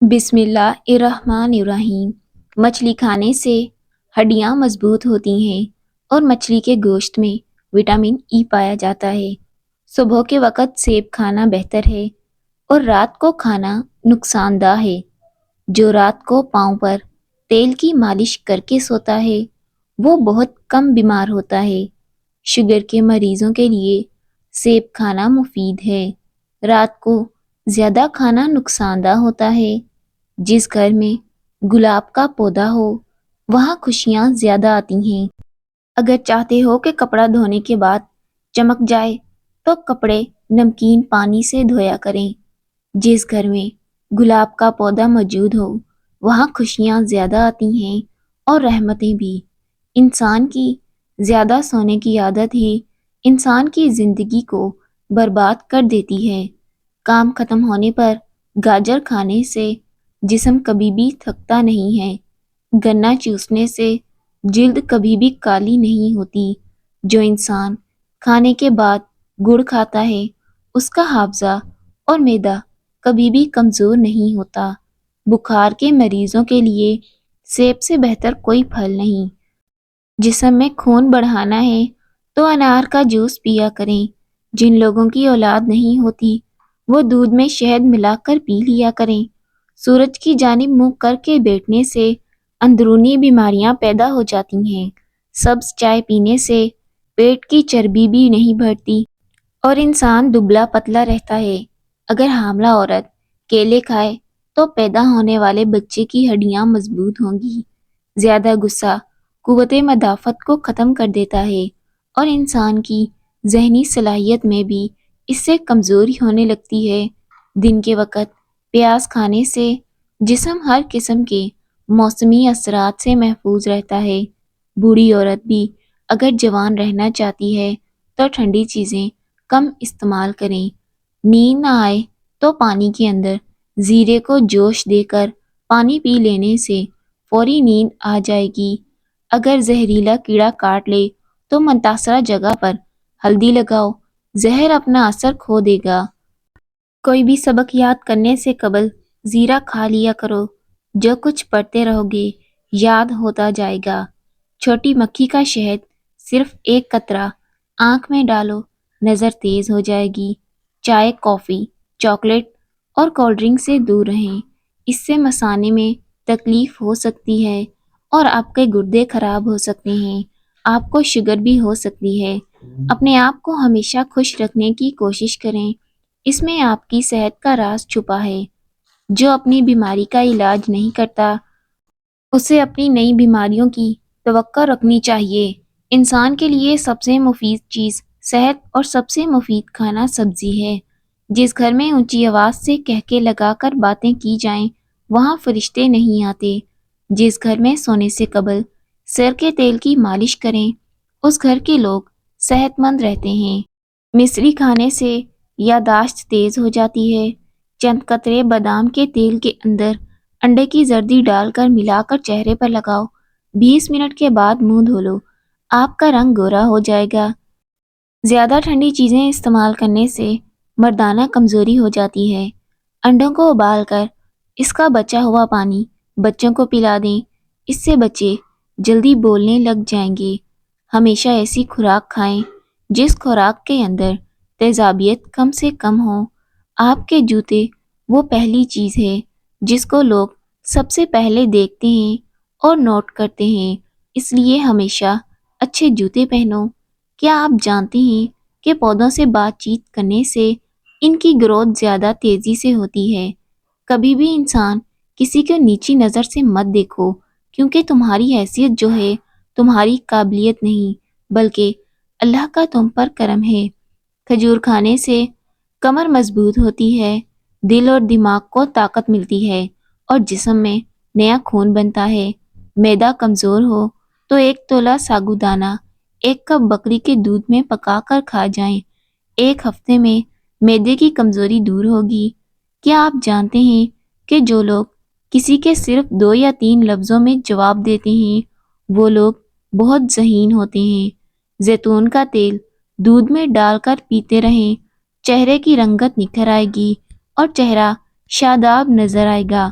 بسم اللہ الرحمن الرحیم۔ مچھلی کھانے سے ہڈیاں مضبوط ہوتی ہیں اور مچھلی کے گوشت میں وٹامن ای پایا جاتا ہے۔ صبح کے وقت سیب کھانا بہتر ہے اور رات کو کھانا نقصان دہ ہے۔ جو رات کو پاؤں پر تیل کی مالش کر کے سوتا ہے وہ بہت کم بیمار ہوتا ہے۔ شوگر کے مریضوں کے لیے سیب کھانا مفید ہے۔ رات کو زیادہ کھانا نقصان دہ ہوتا ہے۔ جس گھر میں گلاب کا پودا ہو وہاں خوشیاں زیادہ آتی ہیں۔ اگر چاہتے ہو کہ کپڑا دھونے کے بعد چمک جائے تو کپڑے نمکین پانی سے دھویا کریں۔ جس گھر میں گلاب کا پودا موجود ہو وہاں خوشیاں زیادہ آتی ہیں اور رحمتیں بھی۔ انسان کی زیادہ سونے کی عادت ہی انسان کی زندگی کو برباد کر دیتی ہے۔ کام ختم ہونے پر گاجر کھانے سے جسم کبھی بھی تھکتا نہیں ہے۔ گنا چوسنے سے جلد کبھی بھی کالی نہیں ہوتی۔ جو انسان کھانے کے بعد گڑ کھاتا ہے اس کا حافظہ اور معدہ کبھی بھی کمزور نہیں ہوتا۔ بخار کے مریضوں کے لیے سیب سے بہتر کوئی پھل نہیں۔ جسم میں خون بڑھانا ہے تو انار کا جوس پیا کریں۔ جن لوگوں کی اولاد نہیں ہوتی وہ دودھ میں شہد ملا کر پی لیا کریں۔ سورج کی جانب منہ کر کے بیٹھنے سے اندرونی بیماریاں پیدا ہو جاتی ہیں۔ سبز چائے پینے سے پیٹ کی چربی بھی نہیں بڑھتی اور انسان دبلا پتلا رہتا ہے۔ اگر حاملہ عورت کیلے کھائے تو پیدا ہونے والے بچے کی ہڈیاں مضبوط ہوں گی۔ زیادہ غصہ قوت مدافعت کو ختم کر دیتا ہے اور انسان کی ذہنی صلاحیت میں بھی اس سے کمزوری ہونے لگتی ہے۔ دن کے وقت پیاز کھانے سے جسم ہر قسم کے موسمی اثرات سے محفوظ رہتا ہے۔ بوڑھی عورت بھی اگر جوان رہنا چاہتی ہے تو ٹھنڈی چیزیں کم استعمال کریں۔ نیند نہ آئے تو پانی کے اندر زیرے کو جوش دے کر پانی پی لینے سے فوری نیند آ جائے گی۔ اگر زہریلا کیڑا کاٹ لے تو متاثرہ جگہ پر ہلدی لگاؤ، زہر اپنا اثر کھو دے گا۔ کوئی بھی سبق یاد کرنے سے قبل زیرہ کھا لیا کرو۔ جو کچھ پڑھتے رہو گے یاد ہوتا جائے گا۔ چھوٹی مکھی کا شہد صرف ایک قطرہ آنکھ میں ڈالو، نظر تیز ہو جائے گی۔ چائے، کافی، چاکلیٹ اور کولڈ ڈرنک سے دور رہیں۔ اس سے مثانے میں تکلیف ہو سکتی ہے اور آپ کے گردے خراب ہو سکتے ہیں۔ آپ کو شوگر بھی ہو سکتی ہے۔ اپنے آپ کو ہمیشہ خوش رکھنے کی کوشش کریں۔ اس میں آپ کی صحت کا راز چھپا ہے۔ جو اپنی بیماری کا علاج نہیں کرتا اسے اپنی نئی بیماریوں کی توقع رکھنی چاہیے۔ انسان کے لیے سب سے مفید چیز صحت اور سب سے مفید کھانا سبزی ہے۔ جس گھر میں اونچی آواز سے قہقہے لگا کر باتیں کی جائیں وہاں فرشتے نہیں آتے۔ جس گھر میں سونے سے قبل سر کے تیل کی مالش کریں اس گھر کے لوگ صحت مند رہتے ہیں۔ مصری کھانے سے یادداشت تیز ہو جاتی ہے۔ چند قطرے بادام کے تیل کے اندر انڈے کی زردی ڈال کر ملا کر چہرے پر لگاؤ۔ 20 منٹ کے بعد منہ دھو لو، آپ کا رنگ گورا ہو جائے گا۔ زیادہ ٹھنڈی چیزیں استعمال کرنے سے مردانہ کمزوری ہو جاتی ہے۔ انڈوں کو ابال کر اس کا بچا ہوا پانی بچوں کو پلا دیں، اس سے بچے جلدی بولنے لگ جائیں گے۔ ہمیشہ ایسی خوراک کھائیں جس خوراک کے اندر تیزابیت کم سے کم ہو۔ آپ کے جوتے وہ پہلی چیز ہے جس کو لوگ سب سے پہلے دیکھتے ہیں اور نوٹ کرتے ہیں، اس لیے ہمیشہ اچھے جوتے پہنو۔ کیا آپ جانتے ہیں کہ پودوں سے بات چیت کرنے سے ان کی گروتھ زیادہ تیزی سے ہوتی ہے؟ کبھی بھی انسان کسی کو نیچی نظر سے مت دیکھو، کیونکہ تمہاری حیثیت جو ہے تمہاری قابلیت نہیں بلکہ اللہ کا تم پر کرم ہے۔ کھجور کھانے سے کمر مضبوط ہوتی ہے، دل اور دماغ کو طاقت ملتی ہے اور جسم میں نیا خون بنتا ہے۔ معدہ کمزور ہو تو 1 تولہ ساگودانہ 1 کپ بکری کے دودھ میں پکا کر کھا جائیں۔ 1 ہفتے میں معدے کی کمزوری دور ہوگی۔ کیا آپ جانتے ہیں کہ جو لوگ کسی کے صرف 2 یا 3 لفظوں میں جواب دیتے ہیں وہ لوگ بہت ذہین ہوتے ہیں؟ زیتون کا تیل دودھ میں ڈال کر پیتے رہیں، چہرے کی رنگت نکھر آئے گی اور چہرہ شاداب نظر آئے گا۔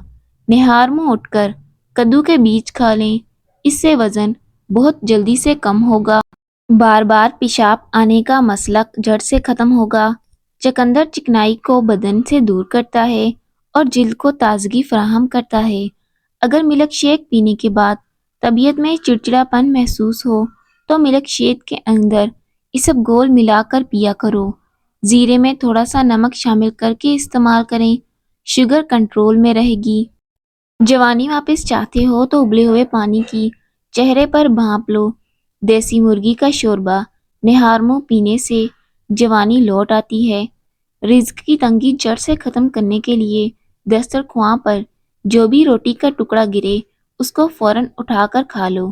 نہار منہ اٹھ کر کدو کے بیج کھا لیں، اس سے وزن بہت جلدی سے کم ہوگا۔ بار بار پیشاب آنے کا مسئلہ جڑ سے ختم ہوگا۔ چقندر چکنائی کو بدن سے دور کرتا ہے اور جلد کو تازگی فراہم کرتا ہے۔ اگر ملک شیک پینے کے بعد طبیعت میں چڑچڑاپن محسوس ہو تو ملک شیک کے اندر اسبگول ملا کر پیا کرو۔ زیرے میں تھوڑا سا نمک شامل کر کے استعمال کریں، شوگر کنٹرول میں رہے گی۔ جوانی واپس چاہتے ہو تو ابلے ہوئے پانی کی چہرے پر بھاپ لو۔ دیسی مرغی کا شوربہ نہار منہ پینے سے جوانی لوٹ آتی ہے۔ رزق کی تنگی جڑ سے ختم کرنے کے لیے دسترخواں پر جو بھی روٹی کا ٹکڑا گرے اس کو فوراً اٹھا کر کھا لو۔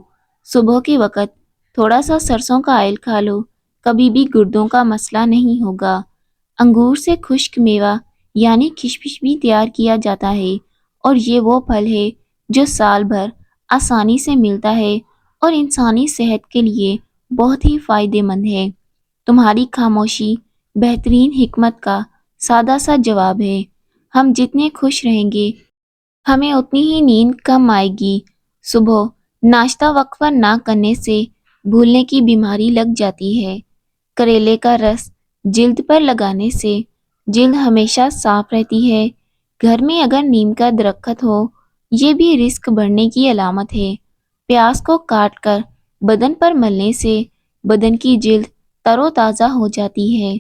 صبح کے وقت تھوڑا سا سرسوں کا آئل کھا لو، کبھی بھی گردوں کا مسئلہ نہیں ہوگا۔ انگور سے خشک میوہ یعنی خشخش بھی تیار کیا جاتا ہے اور یہ وہ پھل ہے جو سال بھر آسانی سے ملتا ہے اور انسانی صحت کے لیے بہت ہی فائدہ مند ہے۔ تمہاری خاموشی بہترین حکمت کا سادہ سا جواب ہے۔ ہم جتنے خوش رہیں گے ہمیں اتنی ہی نیند کم آئے گی۔ صبح ناشتہ وقفہ نہ کرنے سے بھولنے کی بیماری لگ جاتی ہے۔ کریلے کا رس جلد پر لگانے سے جلد ہمیشہ صاف رہتی ہے۔ گھر میں اگر نیم کا درخت ہو یہ بھی رزق بڑھنے کی علامت ہے۔ پیاز کو کاٹ کر بدن پر ملنے سے بدن کی جلد تر و تازہ ہو جاتی ہے۔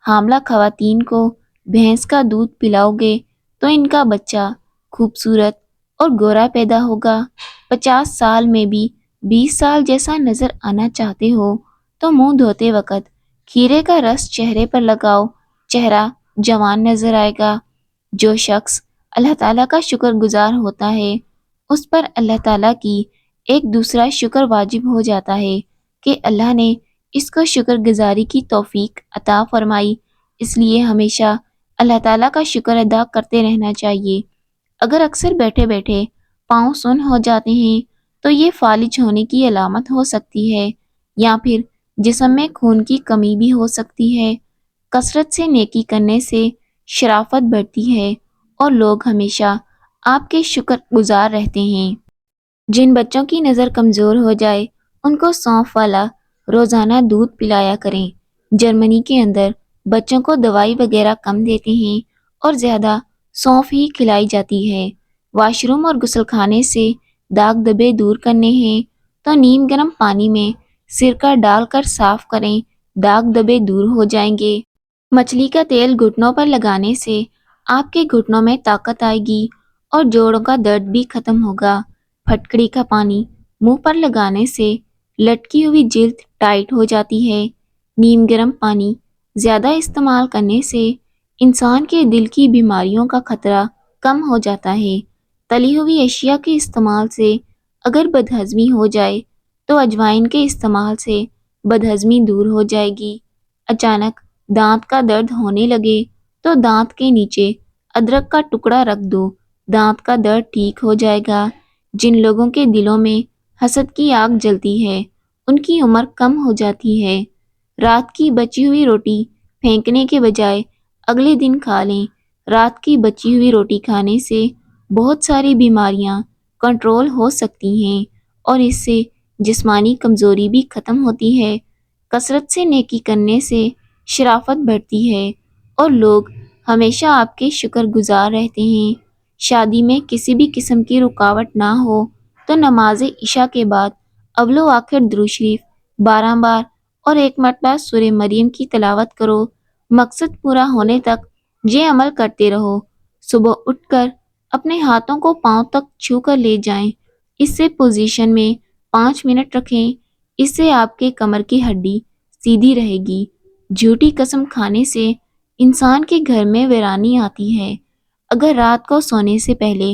حاملہ خواتین کو بھینس کا دودھ پلاؤ گے تو ان کا بچہ خوبصورت اور گورا پیدا ہوگا۔ 50 سال میں بھی 20 سال جیسا نظر آنا چاہتے ہو تو منہ دھوتے وقت کھیرے کا رس چہرے پر لگاؤ، چہرہ جوان نظر آئے گا۔ جو شخص اللہ تعالیٰ کا شکر گزار ہوتا ہے اس پر اللہ تعالیٰ کی ایک دوسرا شکر واجب ہو جاتا ہے کہ اللہ نے اس کو شکر گزاری کی توفیق عطا فرمائی، اس لیے ہمیشہ اللہ تعالیٰ کا شکر ادا کرتے رہنا چاہیے۔ اگر اکثر بیٹھے بیٹھے پاؤں سن ہو جاتے ہیں تو یہ فالج ہونے کی علامت ہو سکتی ہے یا پھر جسم میں خون کی کمی بھی ہو سکتی ہے۔ کثرت سے نیکی کرنے سے شرافت بڑھتی ہے اور لوگ ہمیشہ آپ کے شکر گزار رہتے ہیں۔ جن بچوں کی نظر کمزور ہو جائے ان کو سونف والا روزانہ دودھ پلایا کریں۔ جرمنی کے اندر بچوں کو دوائی وغیرہ کم دیتے ہیں اور زیادہ سونف ہی کھلائی جاتی ہے۔ واش روم اور غسل خانے سے داغ دھبے دور کرنے ہیں تو نیم گرم پانی میں سرکہ ڈال کر صاف کریں، داغ دھبے دور ہو جائیں گے۔ مچھلی کا تیل گھٹنوں پر لگانے سے آپ کے گھٹنوں میں طاقت آئے گی اور جوڑوں کا درد بھی ختم ہوگا۔ پھٹکڑی کا پانی منہ پر لگانے سے لٹکی ہوئی جلد ٹائٹ ہو جاتی ہے۔ نیم گرم پانی زیادہ استعمال کرنے سے انسان کے دل کی بیماریوں کا خطرہ کم ہو جاتا ہے۔ تلی ہوئی اشیاء کے استعمال سے اگر بدہضمی ہو جائے تو اجوائن کے استعمال سے بدہضمی دور ہو جائے گی۔ اچانک دانت کا درد ہونے لگے تو دانت کے نیچے ادرک کا ٹکڑا رکھ دو، دانت کا درد ٹھیک ہو جائے گا۔ جن لوگوں کے دلوں میں حسد کی آگ جلتی ہے ان کی عمر کم ہو جاتی ہے۔ رات کی بچی ہوئی روٹی پھینکنے کے بجائے اگلے دن کھا لیں۔ رات کی بچی ہوئی روٹی کھانے سے بہت ساری بیماریاں کنٹرول ہو سکتی ہیں اور اس سے جسمانی کمزوری بھی ختم ہوتی ہے۔ کثرت سے نیکی کرنے سے شرافت بڑھتی ہے اور لوگ ہمیشہ آپ کے شکر گزار رہتے ہیں۔ شادی میں کسی بھی قسم کی رکاوٹ نہ ہو تو نماز عشاء کے بعد اول و آخر درود شریف 12 بار اور 1 مرتبہ سورہ مریم کی تلاوت کرو۔ مقصد پورا ہونے تک یہ عمل کرتے رہو۔ صبح اٹھ کر اپنے ہاتھوں کو پاؤں تک چھو کر لے جائیں، اس سے پوزیشن میں 5 منٹ رکھیں، اس سے آپ کے کمر کی ہڈی سیدھی رہے گی۔ جھوٹی قسم کھانے سے انسان کے گھر میں ویرانی آتی ہے۔ اگر رات کو سونے سے پہلے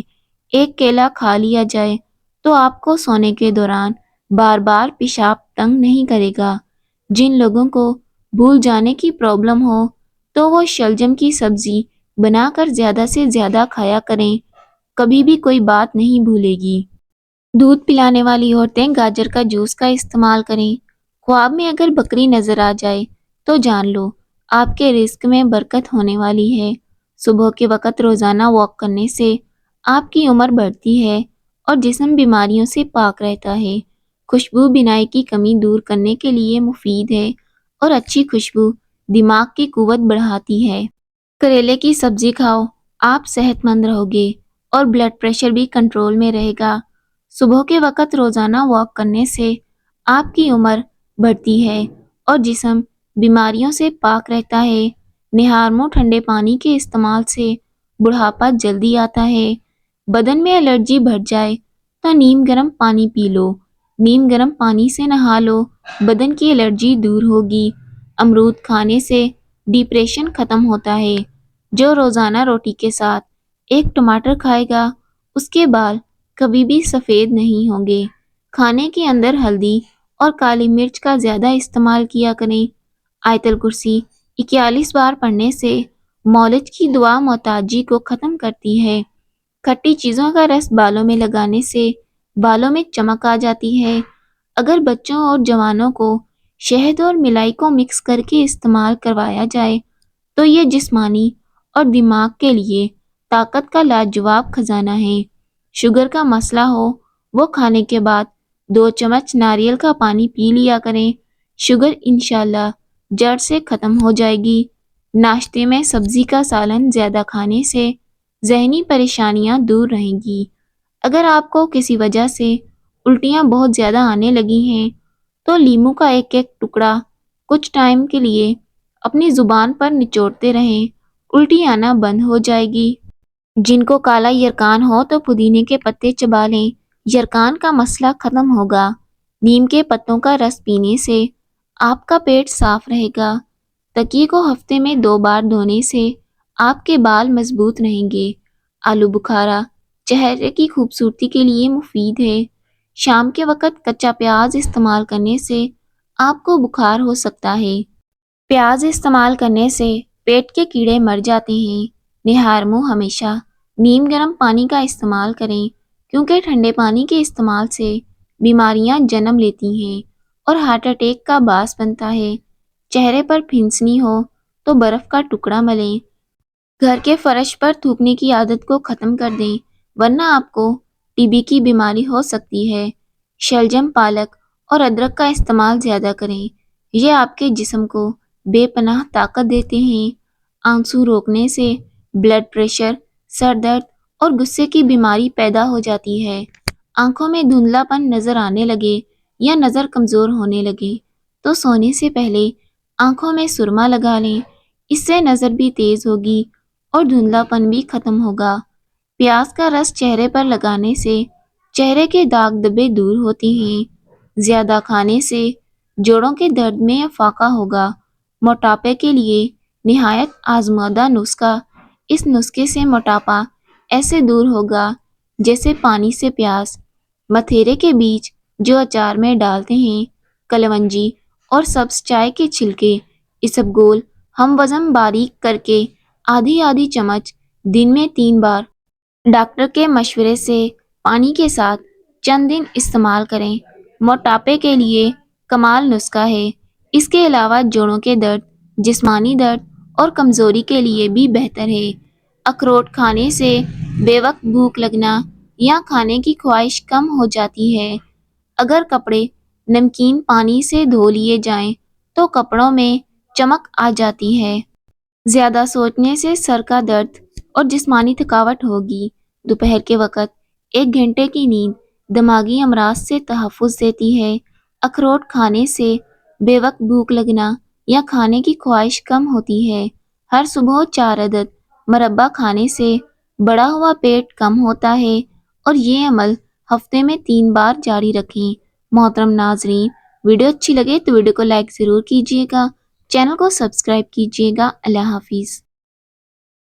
1 کیلا کھا لیا جائے تو آپ کو سونے کے دوران بار بار پیشاب تنگ نہیں کرے گا۔ جن لوگوں کو بھول جانے کی پرابلم ہو تو وہ شلجم کی سبزی بنا کر زیادہ سے زیادہ کھایا کریں، کبھی بھی کوئی بات نہیں بھولے گی۔ دودھ پلانے والی عورتیں گاجر کا جوس کا استعمال کریں۔ خواب میں اگر بکری نظر آ جائے تو جان لو آپ کے رزق میں برکت ہونے والی ہے۔ صبح کے وقت روزانہ واک کرنے سے آپ کی عمر بڑھتی ہے اور جسم بیماریوں سے پاک رہتا ہے۔ خوشبو بینائی کی کمی دور کرنے کے لیے مفید ہے اور اچھی خوشبو دماغ کی قوت بڑھاتی ہے۔ کریلے کی سبزی کھاؤ، آپ صحت مند رہو گے اور بلڈ پریشر بھی کنٹرول میں رہے گا۔ صبح کے وقت روزانہ واک کرنے سے آپ کی عمر بڑھتی ہے اور جسم بیماریوں سے پاک رہتا ہے۔ نہار منہ ٹھنڈے پانی کے استعمال سے بڑھاپا جلدی آتا ہے۔ بدن میں الرجی بڑھ جائے تو نیم گرم پانی پی لو، نیم گرم پانی سے نہا لو، بدن کی الرجی دور ہوگی۔ امرود کھانے سے ڈپریشن ختم ہوتا ہے۔ جو روزانہ روٹی کے ساتھ ایک ٹماٹر کھائے گا اس کے بال کبھی بھی سفید نہیں ہوں گے۔ کھانے کے اندر ہلدی اور کالی مرچ کا زیادہ استعمال کیا کریں۔ آیت الکرسی 41 بار پڑھنے سے مولد کی دعا محتاجی کو ختم کرتی ہے۔ کھٹی چیزوں کا رس بالوں میں لگانے سے بالوں میں چمک آ جاتی ہے۔ اگر بچوں اور جوانوں کو شہد اور ملائی کو مکس کر کے استعمال کروایا جائے تو یہ جسمانی اور دماغ کے لیے طاقت کا لاجواب خزانہ ہے۔ شوگر کا مسئلہ ہو وہ کھانے کے بعد 2 چمچ ناریل کا پانی پی لیا کریں، شوگر انشاءاللہ جڑ سے ختم ہو جائے گی۔ ناشتے میں سبزی کا سالن زیادہ کھانے سے ذہنی پریشانیاں دور رہیں گی۔ اگر آپ کو کسی وجہ سے الٹیاں بہت زیادہ آنے لگی ہیں تو لیموں کا ایک ایک ٹکڑا کچھ ٹائم کے لیے اپنی زبان پر نچوڑتے رہیں، الٹی آنا بند ہو جائے گی۔ جن کو کالا یرکان ہو تو پودینے کے پتے چبا لیں، یرکان کا مسئلہ ختم ہوگا۔ نیم کے پتوں کا رس پینے سے آپ کا پیٹ صاف رہے گا۔ تکیے کو ہفتے میں 2 بار دھونے سے آپ کے بال مضبوط رہیں گے۔ آلو بخارا چہرے کی خوبصورتی کے لیے مفید ہے۔ شام کے وقت کچا پیاز استعمال کرنے سے آپ کو بخار ہو سکتا ہے۔ پیاز استعمال کرنے سے پیٹ کے کیڑے مر جاتے ہیں۔ نہار منہ ہمیشہ نیم گرم پانی کا استعمال کریں کیونکہ ٹھنڈے پانی کے استعمال سے بیماریاں جنم لیتی ہیں اور ہارٹ اٹیک کا باعث بنتا ہے۔ چہرے پر پھنسنی ہو تو برف کا ٹکڑا ملیں۔ گھر کے فرش پر تھوکنے کی عادت کو ختم کر دیں ورنہ آپ کو ٹی بی کی بیماری ہو سکتی ہے۔ شلجم، پالک اور ادرک کا استعمال زیادہ کریں، یہ آپ کے جسم کو بے پناہ طاقت دیتے ہیں۔ آنسو روکنے سے بلڈ پریشر، سر درد اور غصے کی بیماری پیدا ہو جاتی ہے۔ آنکھوں میں دھندلا پن نظر آنے لگے یا نظر کمزور ہونے لگے تو سونے سے پہلے آنکھوں میں سرما لگا لیں، اس سے نظر بھی تیز ہوگی اور دھندلا پن بھی ختم ہوگا۔ پیاز کا رس چہرے پر لگانے سے چہرے کے داغ دھبے دور ہوتے ہیں۔ زیادہ کھانے سے جوڑوں کے درد میں افاقہ ہوگا۔ موٹاپے کے لیے نہایت آزمودہ نسخہ، اس نسخے سے موٹاپا ایسے دور ہوگا جیسے پانی سے پیاس۔ متھیرے کے بیج جو اچار میں ڈالتے ہیں، کلونجی اور سبز چائے کے چھلکے، اسبگول ہم وزن باریک کر کے آدھی چمچ دن میں 3 بار ڈاکٹر کے مشورے سے پانی کے ساتھ چند دن استعمال کریں۔ موٹاپے کے لیے کمال نسخہ ہے۔ اس کے علاوہ جوڑوں کے درد، جسمانی درد اور کمزوری کے لیے بھی بہتر ہے۔ اخروٹ کھانے سے بے وقت بھوک لگنا یا کھانے کی خواہش کم ہو جاتی ہے۔ اگر کپڑے نمکین پانی سے دھو لیے جائیں تو کپڑوں میں چمک آ جاتی ہے۔ زیادہ سوچنے سے سر کا درد اور جسمانی تھکاوٹ ہوگی۔ دوپہر کے وقت 1 گھنٹے کی نیند دماغی امراض سے تحفظ دیتی ہے۔ اخروٹ کھانے سے بے وقت بھوک لگنا یا کھانے کی خواہش کم ہوتی ہے۔ ہر صبح 4 عدد مربع کھانے سے بڑا ہوا پیٹ کم ہوتا ہے اور یہ عمل ہفتے میں 3 بار جاری رکھیں۔ محترم ناظرین، ویڈیو اچھی لگے تو ویڈیو کو لائک ضرور کیجیے گا، چینل کو سبسکرائب کیجیے گا۔ اللہ حافظ۔